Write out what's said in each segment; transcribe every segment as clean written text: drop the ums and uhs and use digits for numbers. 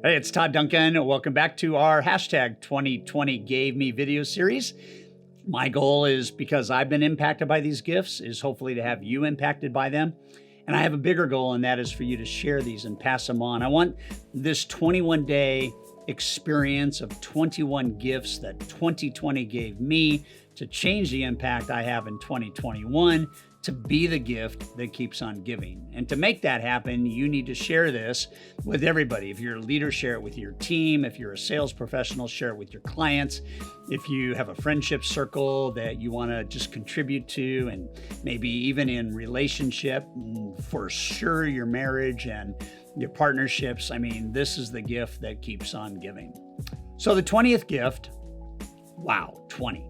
Hey, it's Todd Duncan. Welcome back to our hashtag 2020 Gave Me video series. My goal is, because I've been impacted by these gifts, is hopefully to have you impacted by them. And I have a bigger goal, and that is for you to share these and pass them on. I want this 21-day experience of 21 gifts that 2020 gave me to change the impact I have in 2021 to be the gift that keeps on giving. And to make that happen, you need to share this with everybody. If you're a leader, share it with your team. If you're a sales professional, share it with your clients. If you have a friendship circle that you want to just contribute to, and maybe even in relationship, for sure your marriage and your partnerships, this is the gift that keeps on giving. So the 20th gift, wow, 20.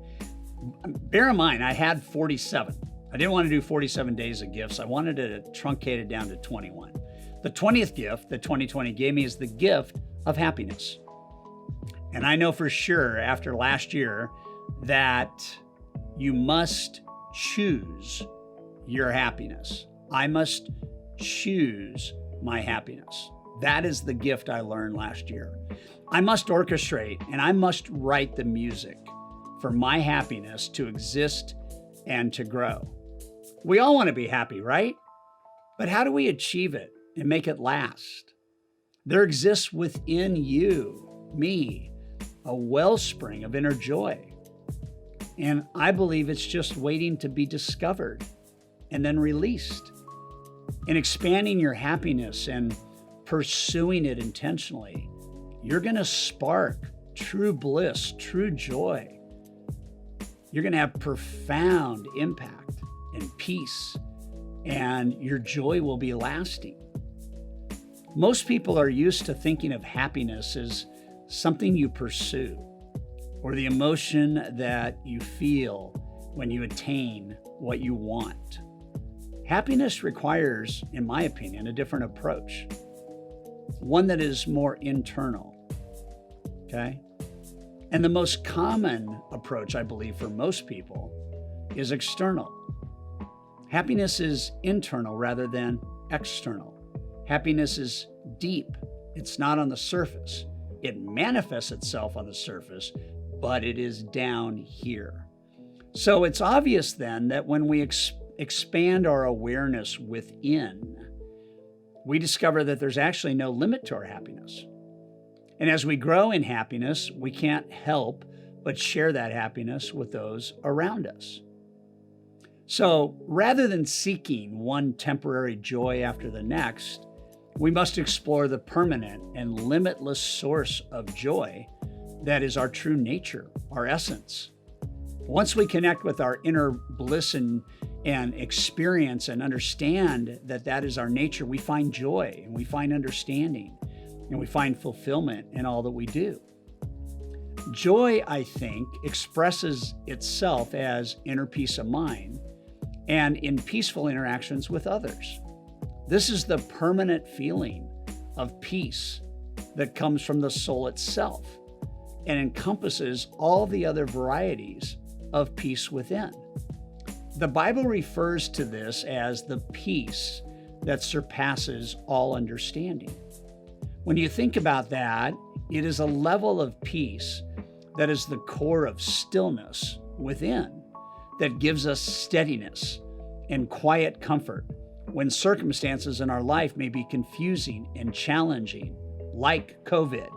Bear in mind, I had 47. I didn't want to do 47 days of gifts. I wanted to truncate it down to 21. The 20th gift that 2020 gave me is the gift of happiness. And I know for sure after last year that you must choose your happiness. I must choose my happiness. That is the gift I learned last year. I must orchestrate and I must write the music for my happiness to exist and to grow. We all want to be happy, right? But how do we achieve it and make it last? There exists within you, me, a wellspring of inner joy. And I believe it's just waiting to be discovered and then released. In expanding your happiness and pursuing it intentionally, you're going to spark true bliss, true joy. You're going to have profound impact and peace, and your joy will be lasting. Most people are used to thinking of happiness as something you pursue, or the emotion that you feel when you attain what you want. Happiness requires, in my opinion, a different approach, one that is more internal, okay? And the most common approach, I believe, for most people is external. Happiness is internal rather than external. Happiness is deep. It's not on the surface. It manifests itself on the surface, but it is down here. So it's obvious then that when we expand our awareness within, we discover that there's actually no limit to our happiness. And as we grow in happiness, we can't help but share that happiness with those around us. So rather than seeking one temporary joy after the next, we must explore the permanent and limitless source of joy that is our true nature, our essence. Once we connect with our inner bliss and experience and understand that that is our nature, we find joy and we find understanding and we find fulfillment in all that we do. Joy, I think, expresses itself as inner peace of mind and in peaceful interactions with others. This is the permanent feeling of peace that comes from the soul itself and encompasses all the other varieties of peace within. The Bible refers to this as the peace that surpasses all understanding. When you think about that, it is a level of peace that is the core of stillness within, that gives us steadiness and quiet comfort when circumstances in our life may be confusing and challenging, like COVID,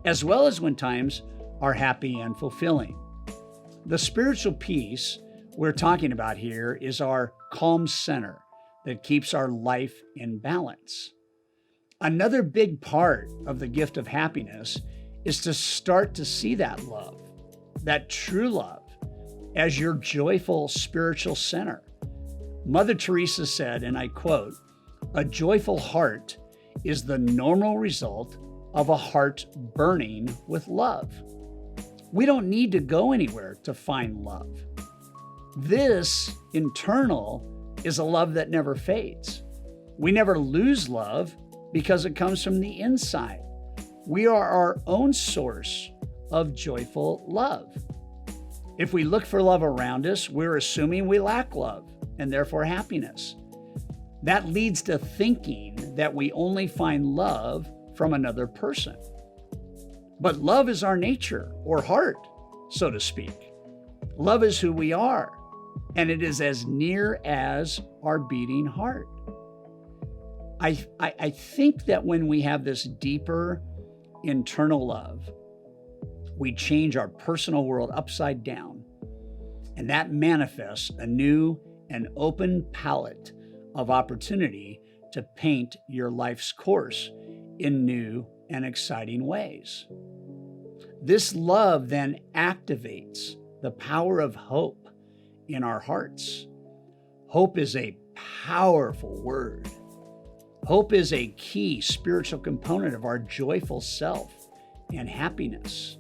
as well as when times are happy and fulfilling. The spiritual peace we're talking about here is our calm center that keeps our life in balance. Another big part of the gift of happiness is to start to see that love, that true love, as your joyful spiritual center. Mother Teresa said, and I quote, "A joyful heart is the normal result of a heart burning with love." We don't need to go anywhere to find love. This internal is a love that never fades. We never lose love because it comes from the inside. We are our own source of joyful love. If we look for love around us, we're assuming we lack love and therefore happiness. That leads to thinking that we only find love from another person. But love is our nature or heart, so to speak. Love is who we are, and it is as near as our beating heart. I think that when we have this deeper internal love, we change our personal world upside down, and that manifests a new and open palette of opportunity to paint your life's course in new and exciting ways. This love then activates the power of hope in our hearts. Hope is a powerful word. Hope is a key spiritual component of our joyful self and happiness.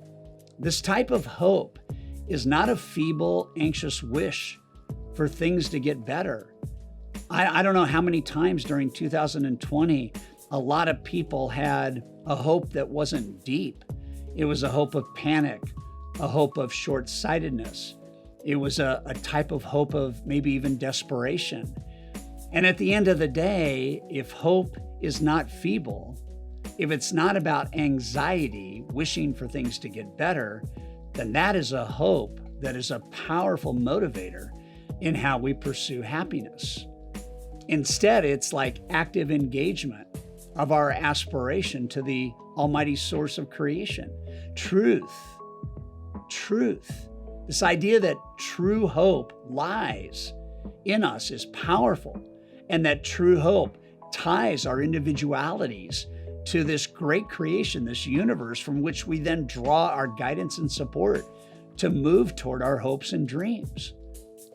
This type of hope is not a feeble, anxious wish for things to get better. I don't know how many times during 2020, a lot of people had a hope that wasn't deep. It was a hope of panic, a hope of short-sightedness. It was a type of hope of maybe even desperation. And at the end of the day, if hope is not feeble, if it's not about anxiety, wishing for things to get better, then that is a hope that is a powerful motivator in how we pursue happiness. Instead, it's like active engagement of our aspiration to the almighty source of creation. Truth. This idea that true hope lies in us is powerful, and that true hope ties our individualities to this great creation, this universe from which we then draw our guidance and support to move toward our hopes and dreams.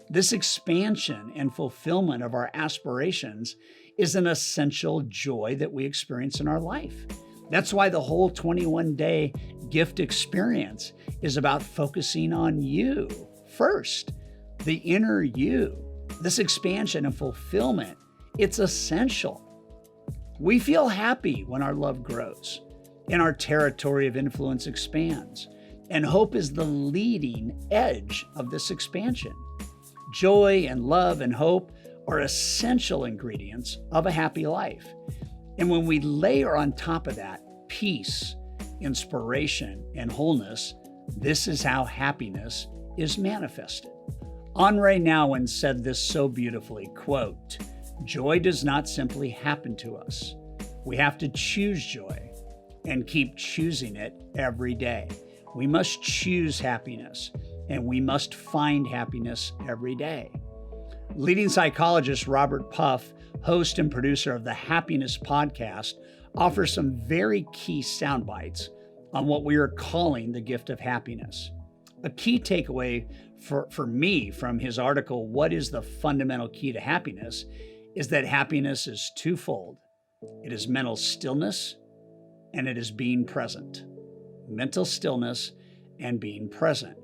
This expansion and fulfillment of our aspirations is an essential joy that we experience in our life. That's why the whole 21-day gift experience is about focusing on you first, the inner you. This expansion and fulfillment, it's essential. We feel happy when our love grows and our territory of influence expands, and hope is the leading edge of this expansion. Joy and love and hope are essential ingredients of a happy life. And when we layer on top of that peace, inspiration, and wholeness, this is how happiness is manifested. Henri Nouwen said this so beautifully, quote, "Joy does not simply happen to us. We have to choose joy and keep choosing it every day. We must choose happiness, and we must find happiness every day." Leading psychologist Robert Puff, host and producer of the Happiness Podcast, offers some very key sound bites on what we are calling the gift of happiness. A key takeaway for me from his article, "What is the Fundamental Key to Happiness?" is that happiness is twofold. It is mental stillness and it is being present. Mental stillness and being present.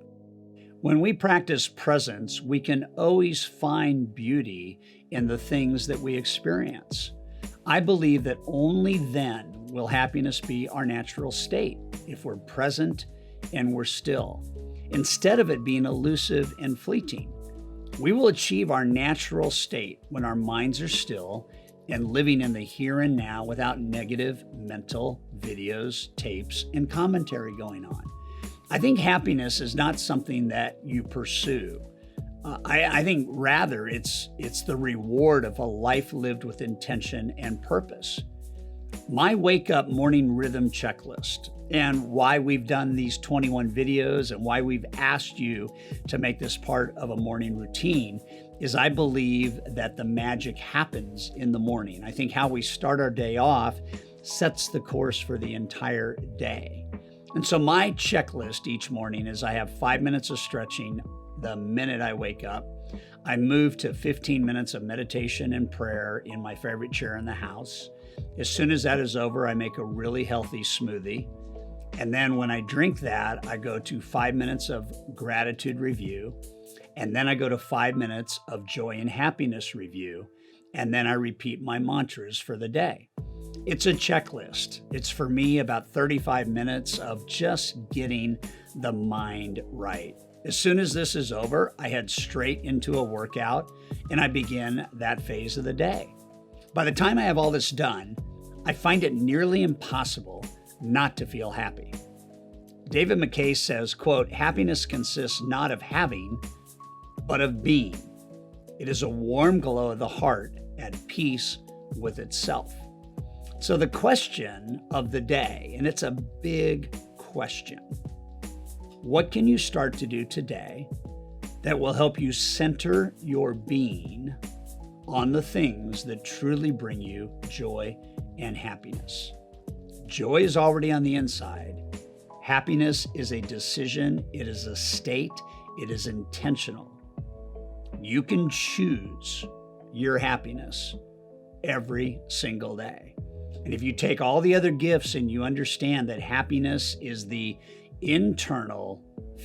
When we practice presence, we can always find beauty in the things that we experience. I believe that only then will happiness be our natural state, if we're present and we're still, instead of it being elusive and fleeting. We will achieve our natural state when our minds are still and living in the here and now without negative mental videos, tapes, and commentary going on. I think happiness is not something that you pursue. I think rather it's the reward of a life lived with intention and purpose. My wake up morning rhythm checklist, and why we've done these 21 videos and why we've asked you to make this part of a morning routine, is I believe that the magic happens in the morning. I think how we start our day off sets the course for the entire day. And so my checklist each morning is I have 5 minutes of stretching the minute I wake up. I move to 15 minutes of meditation and prayer in my favorite chair in the house. As soon as that is over, I make a really healthy smoothie. And then when I drink that, I go to 5 minutes of gratitude review. And then I go to 5 minutes of joy and happiness review. And then I repeat my mantras for the day. It's a checklist. It's for me about 35 minutes of just getting the mind right. As soon as this is over, I head straight into a workout and I begin that phase of the day. By the time I have all this done, I find it nearly impossible not to feel happy. David McKay says, quote, happiness consists not of having, but of being. It is a warm glow of the heart at peace with itself. So the question of the day, and it's a big question, what can you start to do today that will help you center your being on the things that truly bring you joy and happiness? Joy is already on the inside. Happiness is a decision, it is a state, it is intentional. You can choose your happiness every single day. And if you take all the other gifts and you understand that happiness is the internal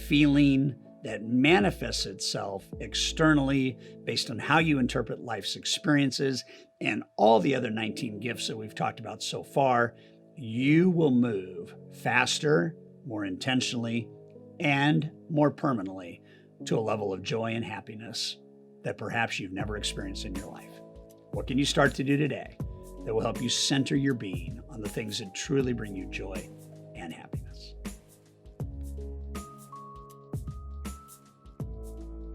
feeling that manifests itself externally based on how you interpret life's experiences and all the other 19 gifts that we've talked about so far, you will move faster, more intentionally, and more permanently to a level of joy and happiness that perhaps you've never experienced in your life. What can you start to do today that will help you center your being on the things that truly bring you joy